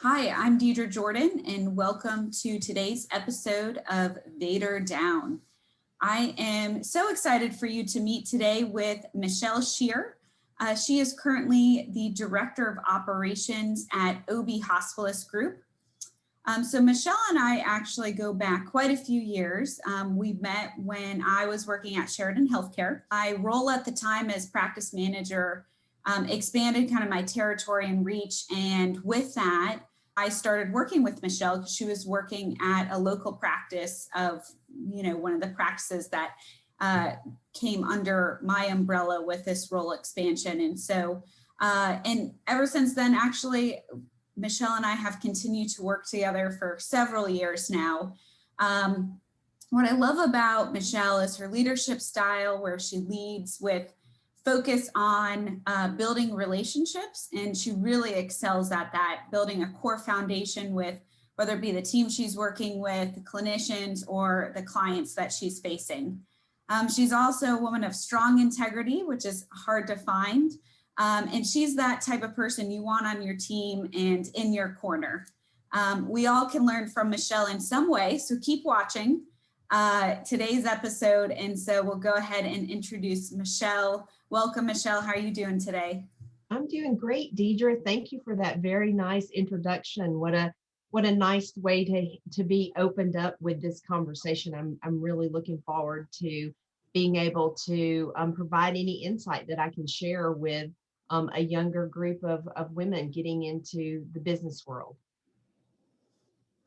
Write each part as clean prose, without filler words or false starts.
Hi, I'm Deidre Jordan, and welcome to today's episode of Vader Down. I am so excited for you to meet today with Michelle Schuerr. She is currently the Director of Operations at OB Hospitalist Group. So Michelle and I actually go back quite a few years. We met when I was working at Sheridan Healthcare. My role at the time as practice manager expanded kind of my territory and reach, and with that, I started working with Michelle because she was working at a local practice of, one of the practices that came under my umbrella with this role expansion. And so, and ever since then, actually, Michelle and I have continued to work together for several years now. What I love about Michelle is her leadership style, where she leads with focus on building relationships, and she really excels at that, building a core foundation with whether it be the team she's working with, the clinicians, or the clients that she's facing. She's also a woman of strong integrity, which is hard to find, and she's that type of person you want on your team and in your corner. We all can learn from Michelle in some way, so keep watching today's episode. And so we'll go ahead and introduce Michelle. Welcome, Michelle. How are you doing today? I'm doing great, Deidre. Thank you for that very nice introduction. What a nice way to be opened up with this conversation. I'm really looking forward to being able to provide any insight that I can share with a younger group of women getting into the business world.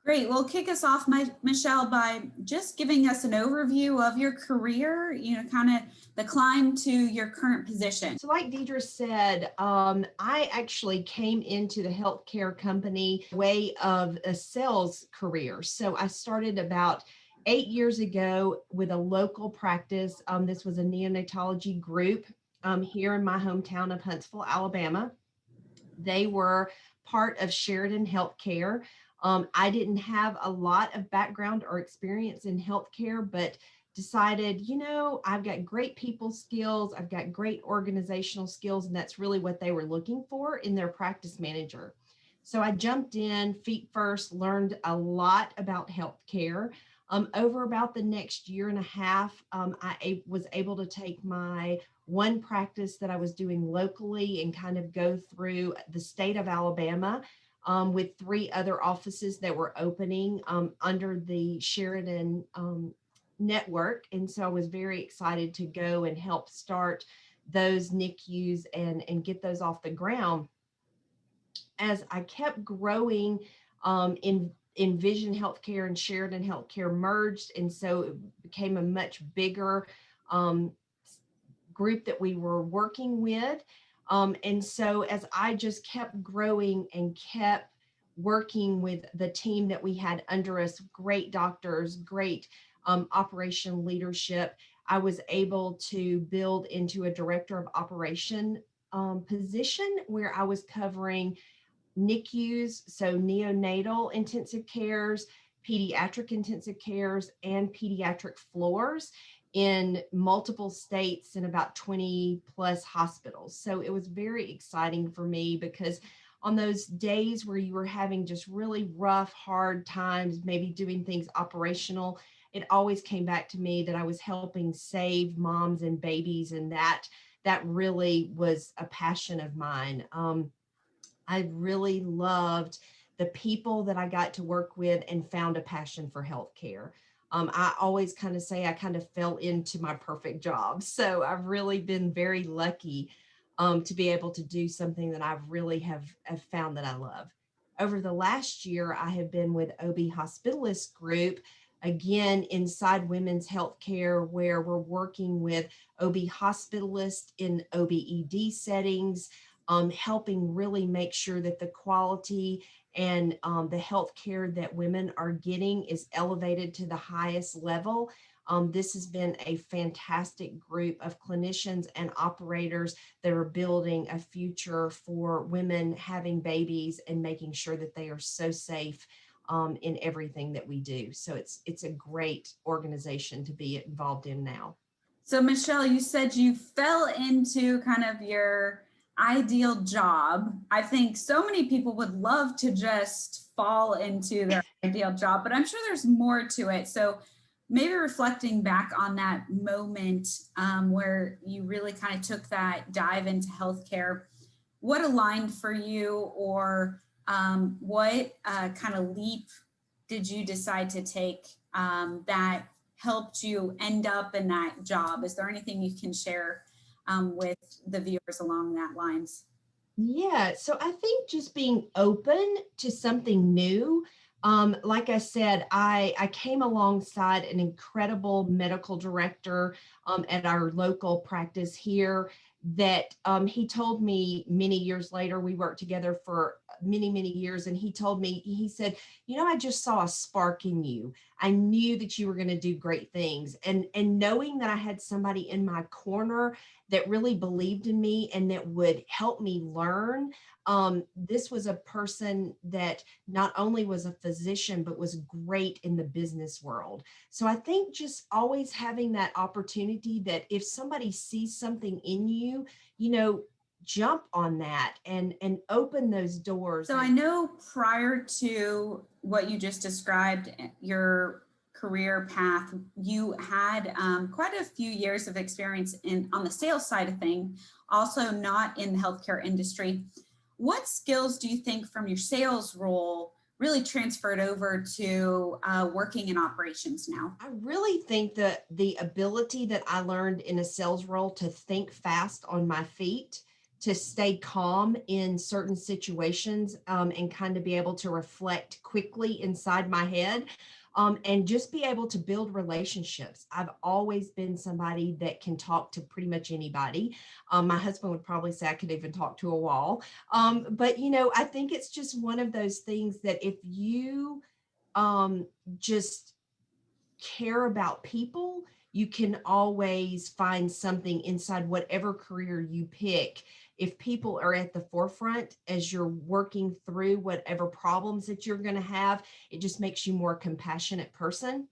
Great. Well, kick us off, Michelle, by just giving us an overview of your career, kind of the climb to your current position. So like Deidre said, I actually came into the healthcare company way of a sales career. So I started about 8 years ago with a local practice. This was a neonatology group here in my hometown of Huntsville, Alabama. They were part of Sheridan Healthcare. I didn't have a lot of background or experience in healthcare, but decided, I've got great people skills, I've got great organizational skills, and that's really what they were looking for in their practice manager. So I jumped in feet first, learned a lot about healthcare. Over about the next year and a half, I was able to take my one practice that I was doing locally and kind of go through the state of Alabama with 3 other offices that were opening under the Sheridan network. And so I was very excited to go and help start those NICUs and get those off the ground. As I kept growing in Vision Healthcare and Sheridan Healthcare merged, and so it became a much bigger group that we were working with. And so as I just kept growing and kept working with the team that we had under us, great doctors, great operation leadership, I was able to build into a director of operation position where I was covering NICUs, so neonatal intensive cares, pediatric intensive cares, and pediatric floors in multiple states and about 20 plus hospitals. So it was very exciting for me because on those days where you were having just really rough, hard times, maybe doing things operational, it always came back to me that I was helping save moms and babies, and that really was a passion of mine. I really loved the people that I got to work with and found a passion for healthcare. I always kind of say I kind of fell into my perfect job. So I've really been very lucky to be able to do something that I've really have found that I love. Over the last year, I have been with OB Hospitalist Group, again, inside women's healthcare, where we're working with OB hospitalists in OB-ED settings, helping really make sure that the quality and the healthcare that women are getting is elevated to the highest level. This has been a fantastic group of clinicians and operators that are building a future for women having babies and making sure that they are so safe in everything that we do. So it's a great organization to be involved in now. So Michelle, you said you fell into kind of your ideal job. I think so many people would love to just fall into their ideal job, but I'm sure there's more to it. So maybe reflecting back on that moment where you really kind of took that dive into healthcare, what aligned for you, or what kind of leap did you decide to take that helped you end up in that job? Is there anything you can share with the viewers along that lines? Yeah, so I think just being open to something new. Like I said, I came alongside an incredible medical director at our local practice here that he told me many years later, we worked together for many, many years, and he told me, he said, you know, I just saw a spark in you. I knew that you were going to do great things. And knowing that I had somebody in my corner that really believed in me and that would help me learn. This was a person that not only was a physician, but was great in the business world. So I think just always having that opportunity that if somebody sees something in you, you know, jump on that and open those doors. So I know prior to what you just described, your career path, you had quite a few years of experience in on the sales side of things, also not in the healthcare industry. What skills do you think from your sales role really transferred over to working in operations now? I really think that the ability that I learned in a sales role to think fast on my feet, to stay calm in certain situations, and kind of be able to reflect quickly inside my head, and just be able to build relationships. I've always been somebody that can talk to pretty much anybody. My husband would probably say I could even talk to a wall. But, you know, I think it's just one of those things that if you just care about people, you can always find something inside whatever career you pick. If people are at the forefront as you're working through whatever problems that you're going to have, it just makes you more compassionate person.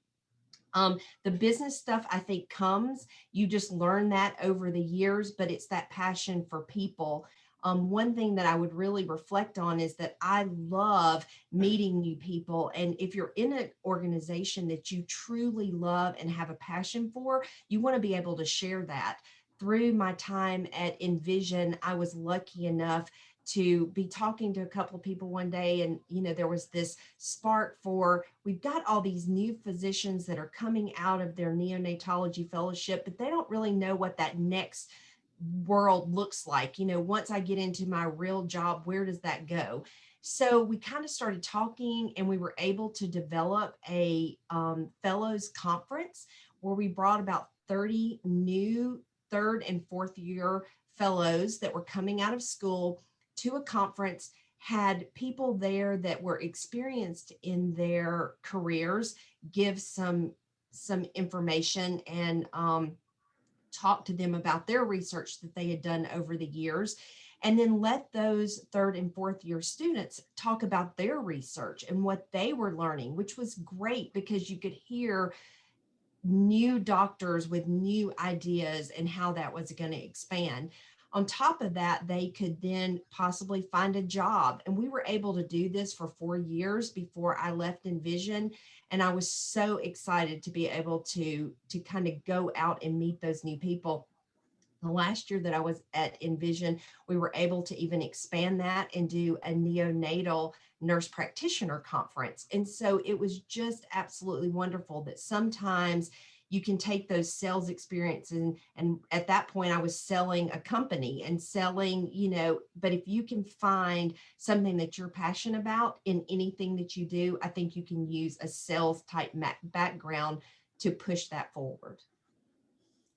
The business stuff, I think, comes, you just learn that over the years, but it's that passion for people. One thing that I would really reflect on is that I love meeting new people. And if you're in an organization that you truly love and have a passion for, you want to be able to share that. Through my time at Envision, I was lucky enough to be talking to a couple of people one day, and you know, there was this spark for, we've got all these new physicians that are coming out of their neonatology fellowship, but they don't really know what that next world looks like. You know, once I get into my real job, where does that go? So we kind of started talking, and we were able to develop a fellows conference where we brought about 30 new third and fourth year fellows that were coming out of school to a conference, had people there that were experienced in their careers give some information, and talk to them about their research that they had done over the years, and then let those third and fourth year students talk about their research and what they were learning, which was great because you could hear new doctors with new ideas and how that was going to expand. On top of that, they could then possibly find a job. And we were able to do this for 4 years before I left Envision. And I was so excited to be able to kind of go out and meet those new people. The last year that I was at Envision, we were able to even expand that and do a neonatal nurse practitioner conference. And so it was just absolutely wonderful that sometimes you can take those sales experiences, and at that point I was selling a company and selling, you know, but if you can find something that you're passionate about in anything that you do, I think you can use a sales type background to push that forward.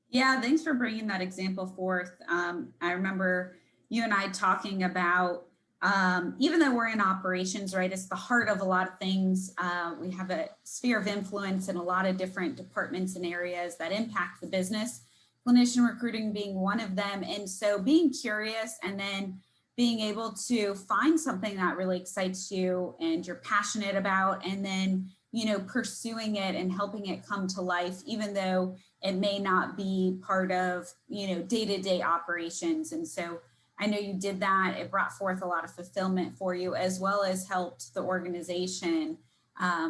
Yeah, thanks for bringing that example forth. I remember you and I talking about, even though we're in operations, right, it's the heart of a lot of things. We have a sphere of influence in a lot of different departments and areas that impact the business, clinician recruiting being one of them. And so being curious and then being able to find something that really excites you and you're passionate about, and then, you know, pursuing it and helping it come to life, even though it may not be part of, you know, day-to-day operations. And so I know you did that. It brought forth a lot of fulfillment for you, as well as helped the organization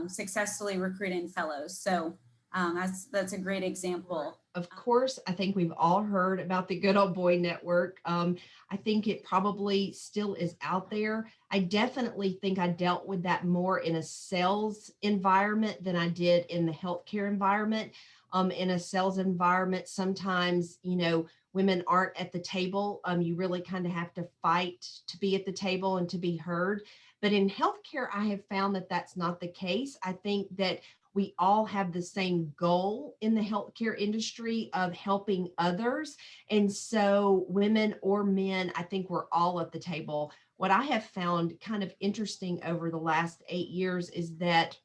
successfully recruit in fellows. So that's a great example. Of course, I think we've all heard about the Good Old Boy Network. I think it probably still is out there. I definitely think I dealt with that more in a sales environment than I did in the healthcare environment. In a sales environment, sometimes, women aren't at the table. You really kind of have to fight to be at the table and to be heard. But in healthcare, I have found that that's not the case. I think that we all have the same goal in the healthcare industry of helping others. And so, women or men, I think we're all at the table. What I have found kind of interesting over the last 8 years is that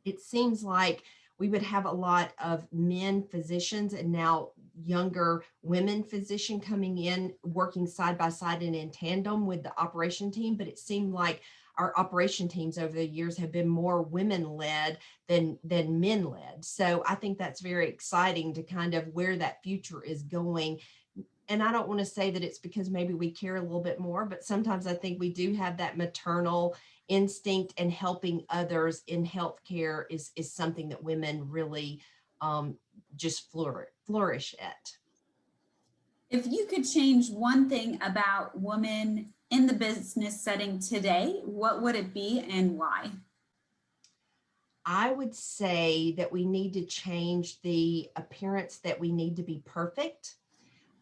it seems like we would have a lot of men physicians and now younger women physician coming in, working side by side and in tandem with the operation team. But it seemed like our operation teams over the years have been more women led than men led. So I think that's very exciting to kind of where that future is going. And I don't want to say that it's because maybe we care a little bit more, but sometimes I think we do have that maternal instinct, and helping others in healthcare is something that women really just flourish at. If you could change one thing about women in the business setting today, what would it be and why? I would say that we need to change the appearance that we need to be perfect.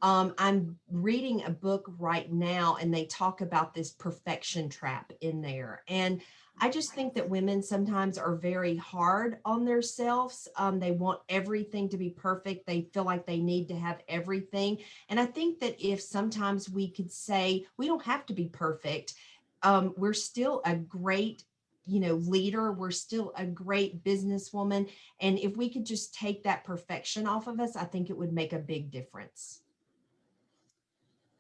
I'm reading a book right now, and they talk about this perfection trap in there. And I just think that women sometimes are very hard on themselves. They want everything to be perfect. They feel like they need to have everything. And I think that if sometimes we could say, we don't have to be perfect, we're still a great leader. We're still a great businesswoman. And if we could just take that perfection off of us, I think it would make a big difference.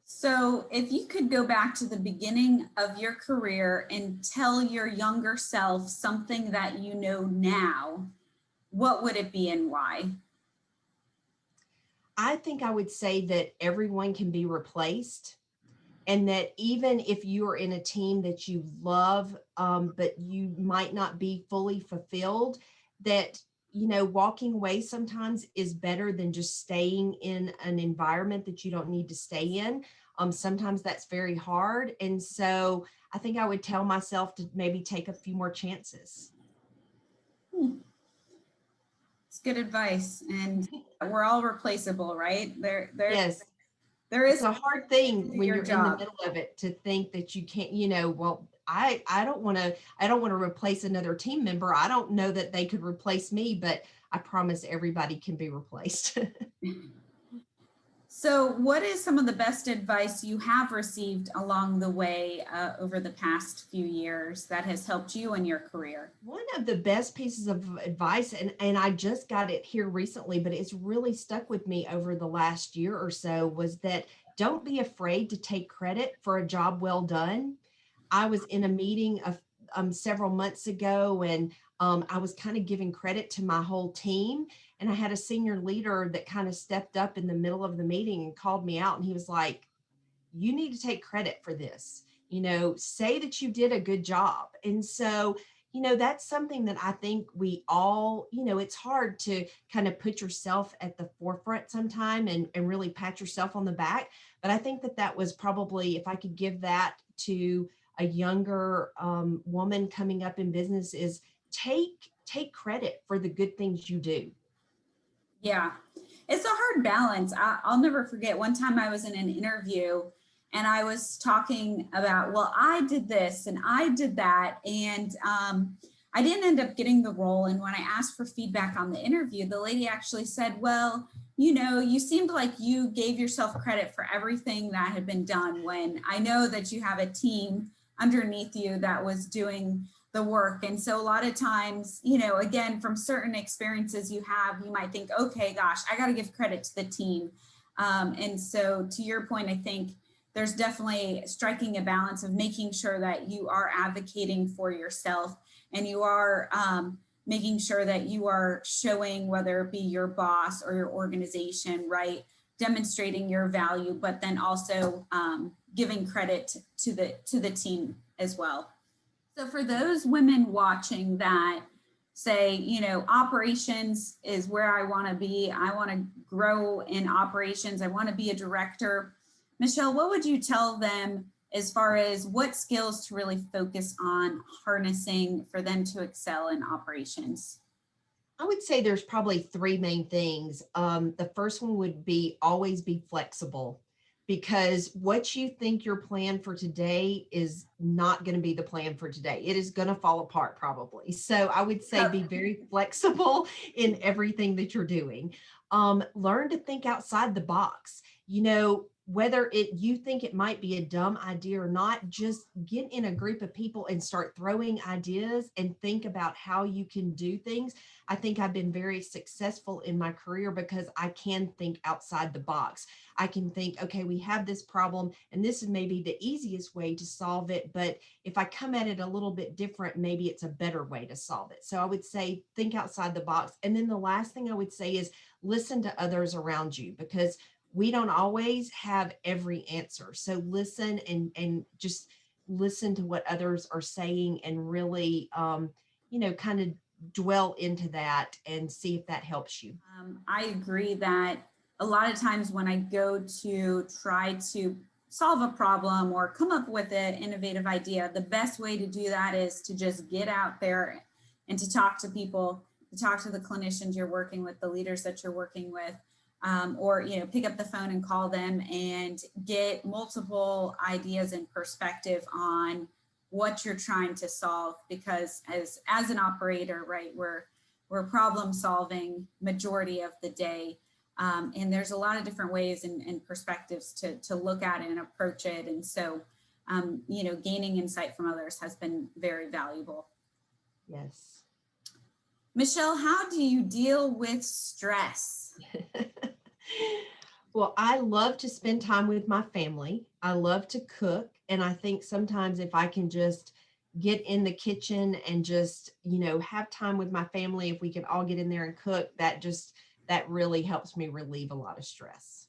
So, if you could go back to the beginning of your career and tell your younger self something that you know now, what would it be and why? I think I would say that everyone can be replaced, and that even if you are in a team that you love, but you might not be fully fulfilled, that walking away sometimes is better than just staying in an environment that you don't need to stay in. Sometimes that's very hard, and so I think I would tell myself to maybe take a few more chances. It's good advice, and we're all replaceable, right? Yes. There It's is a hard thing when your you're in the job. middle of it to think that you can't, well, I don't want to replace another team member. I don't know that they could replace me, but I promise everybody can be replaced. So, what is some of the best advice you have received along the way over the past few years that has helped you in your career? One of the best pieces of advice, and I just got it here recently, but it's really stuck with me over the last year or so, was that don't be afraid to take credit for a job well done. I was in a meeting of several months ago, and I was kind of giving credit to my whole team. And I had a senior leader that kind of stepped up in the middle of the meeting and called me out. And he was like, "You need to take credit for this. Say that you did a good job." And so, that's something that I think we all, it's hard to kind of put yourself at the forefront sometime and really pat yourself on the back. But I think that that was probably, if I could give that to a younger woman coming up in business, is take credit for the good things you do. Yeah, it's a hard balance. I'll never forget one time I was in an interview and I was talking about, well, I did this and I did that. And I didn't end up getting the role. And when I asked for feedback on the interview, the lady actually said, well, you seemed like you gave yourself credit for everything that had been done, when I know that you have a team underneath you that was doing the work. And so a lot of times, again, from certain experiences you have, you might think, okay, gosh, I got to give credit to the team. And so to your point, I think there's definitely striking a balance of making sure that you are advocating for yourself, and you are making sure that you are showing, whether it be your boss or your organization, right, demonstrating your value, but then also giving credit to the team as well. So for those women watching that say, you know, operations is where I want to be, I want to grow in operations, I want to be a director. Michelle, what would you tell them as far as what skills to really focus on harnessing for them to excel in operations? I would say there's probably three main things. The first one would be always be flexible, because what you think your plan for today is not going to be the plan for today. It is going to fall apart probably. So I would say be very flexible in everything that you're doing. Learn to think outside the box. You know, whether you think it might be a dumb idea or not, just get in a group of people and start throwing ideas and think about how you can do things. I think I've been very successful in my career because I can think outside the box. I can think, okay, we have this problem and this is maybe the easiest way to solve it. But if I come at it a little bit different, maybe it's a better way to solve it. So I would say think outside the box. And then the last thing I would say is listen to others around you, because we don't always have every answer. So listen and just listen to what others are saying and really, kind of dwell into that and see if that helps you. I agree that a lot of times when I go to try to solve a problem or come up with an innovative idea, the best way to do that is to just get out there and to talk to people, to talk to the clinicians you're working with, the leaders that you're working with, or, you know, pick up the phone and call them and get multiple ideas and perspective on what you're trying to solve. Because as an operator, right, we're problem solving majority of the day. And there's a lot of different ways and perspectives to look at it and approach it. And so, gaining insight from others has been very valuable. Yes. Michelle, how do you deal with stress? Well, I love to spend time with my family. I love to cook. And I think sometimes if I can just get in the kitchen and just, have time with my family, if we can all get in there and cook, that really helps me relieve a lot of stress.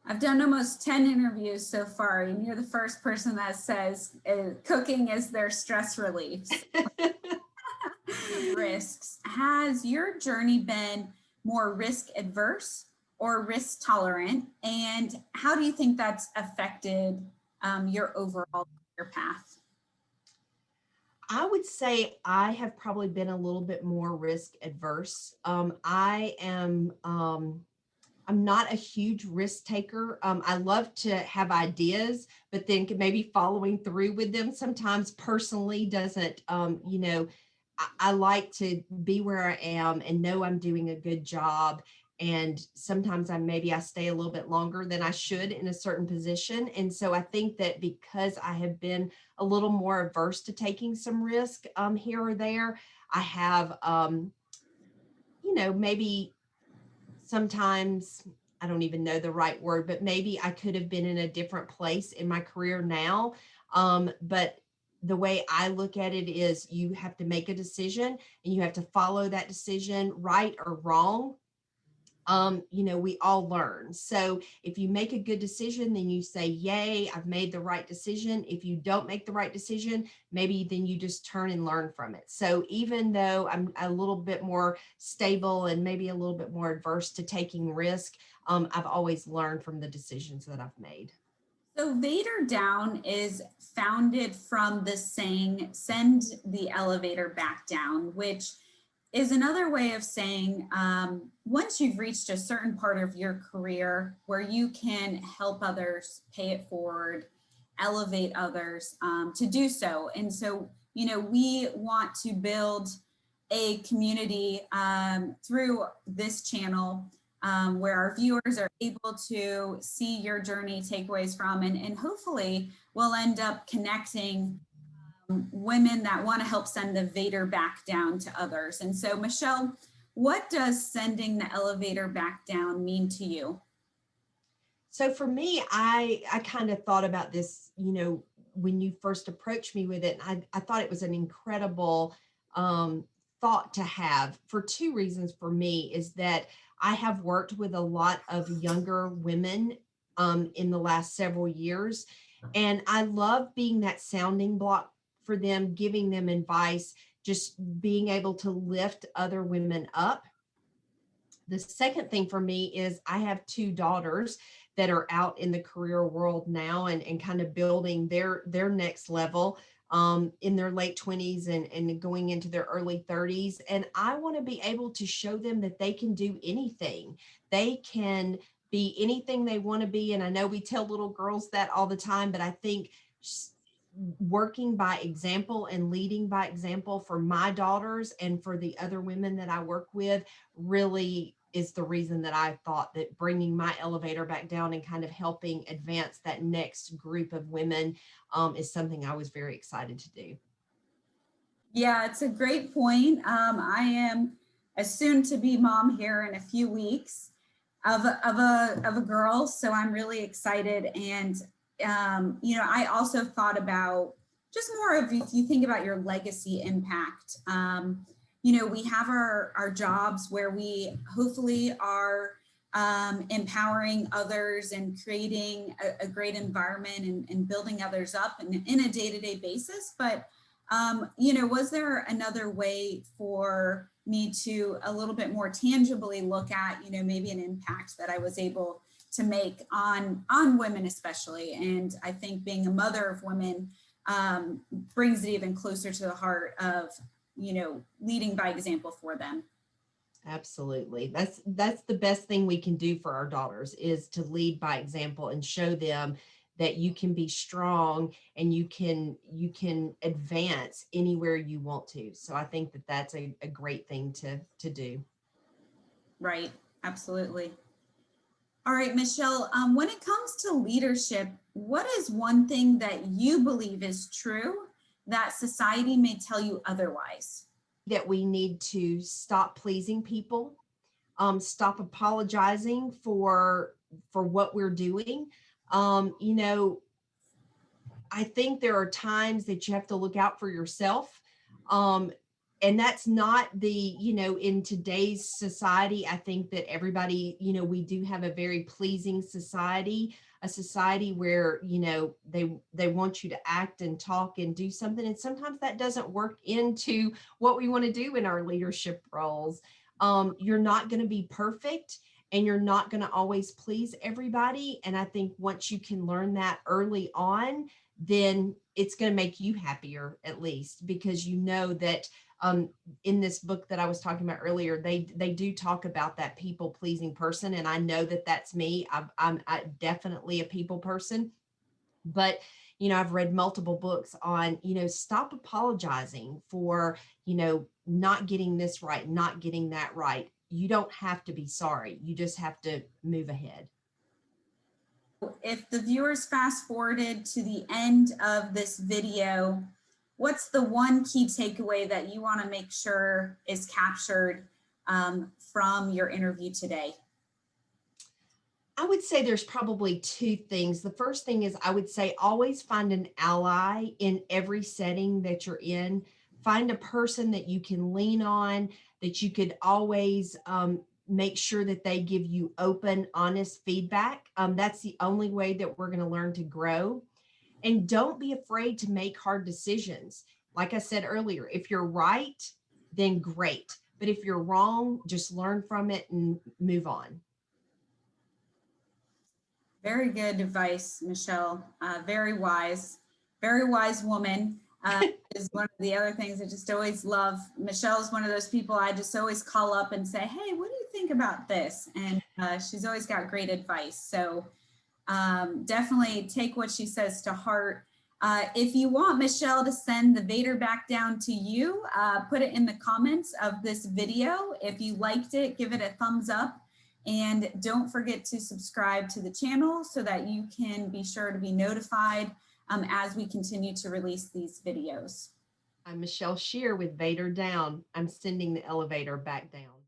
I've done almost 10 interviews so far, and you're the first person that says cooking is their stress relief. Risks. Has your journey been more risk adverse or risk tolerant? And how do you think that's affected your overall career path? I would say I have probably been a little bit more risk adverse. I'm not a huge risk taker. I love to have ideas, but then maybe following through with them sometimes personally doesn't, I like to be where I am and know I'm doing a good job. And sometimes I stay a little bit longer than I should in a certain position. And so I think that because I have been a little more averse to taking some risk here or there, I have, maybe sometimes I don't even know the right word, but maybe I could have been in a different place in my career now. But the way I look at it is you have to make a decision and you have to follow that decision, right or wrong. We all learn. So if you make a good decision, then you say, yay, I've made the right decision. If you don't make the right decision, maybe then you just turn and learn from it. So even though I'm a little bit more stable and maybe a little bit more adverse to taking risk, I've always learned from the decisions that I've made. So Vader Down is founded from the saying, send the elevator back down, which is another way of saying once you've reached a certain part of your career where you can help others, pay it forward, elevate others to do so. And so, we want to build a community through this channel where our viewers are able to see your journey, takeaways from, and hopefully we'll end up connecting women that want to help send the Vader back down to others. And so, Michelle, what does sending the elevator back down mean to you? So for me, I kind of thought about this, when you first approached me with it, I thought it was an incredible thought to have for two reasons. For me is that I have worked with a lot of younger women in the last several years, and I love being that sounding block for them, giving them advice, just being able to lift other women up. The second thing for me is I have two daughters that are out in the career world now, and kind of building their next level in their late 20s and going into their early 30s. And I want to be able to show them that they can do anything. They can be anything they want to be. And I know we tell little girls that all the time, but I think working by example and leading by example for my daughters and for the other women that I work with really is the reason that I thought that bringing my elevator back down and kind of helping advance that next group of women is something I was very excited to do. Yeah, it's a great point. I am a soon-to-be mom here in a few weeks of a girl, so I'm really excited. And you know, I also thought about just more of, if you think about your legacy impact. You know, we have our jobs where we hopefully are empowering others and creating a great environment and building others up in a day-to-day basis. But you know, was there another way for me to a little bit more tangibly look at, you know, maybe an impact that I was able to make on women especially? And I think being a mother of women brings it even closer to the heart of, you know, leading by example for them. Absolutely. That's the best thing we can do for our daughters, is to lead by example and show them that you can be strong and you can advance anywhere you want to. So I think that that's a great thing to do. Right. Absolutely. All right, Michelle, when it comes to leadership, what is one thing that you believe is true that society may tell you otherwise? That we need to stop pleasing people, stop apologizing for what we're doing. You know, I think there are times that you have to look out for yourself. Um, and that's not you know, in today's society, I think that everybody, you know, we do have a very pleasing society, a society where, you know, they want you to act and talk and do something. And sometimes that doesn't work into what we want to do in our leadership roles. You're not going to be perfect, and you're not going to always please everybody. And I think once you can learn that early on, then it's going to make you happier, at least, because you know that in this book that I was talking about earlier, they do talk about that people pleasing person. And I know that that's me. I'm definitely a people person. But, you know, I've read multiple books on, you know, stop apologizing for, you know, not getting this right, not getting that right. You don't have to be sorry. You just have to move ahead. If the viewers fast forwarded to the end of this video, what's the one key takeaway that you want to make sure is captured from your interview today? I would say there's probably two things. The first thing is, I would say always find an ally in every setting that you're in. Find a person that you can lean on, that you could always make sure that they give you open, honest feedback. That's the only way that we're going to learn to grow. And don't be afraid to make hard decisions. Like I said earlier, if you're right, then great. But if you're wrong, just learn from it and move on. Very good advice, Michelle. Very wise woman. Is one of the other things I just always love. Michelle's one of those people I just always call up and say, hey, what do you think about this? And she's always got great advice. So definitely take what she says to heart. If you want Michelle to send the Vader back down to you, put it in the comments of this video. If you liked it, give it a thumbs up. And don't forget to subscribe to the channel so that you can be sure to be notified as we continue to release these videos. I'm Michelle Schuerr with Vader Down. I'm sending the elevator back down.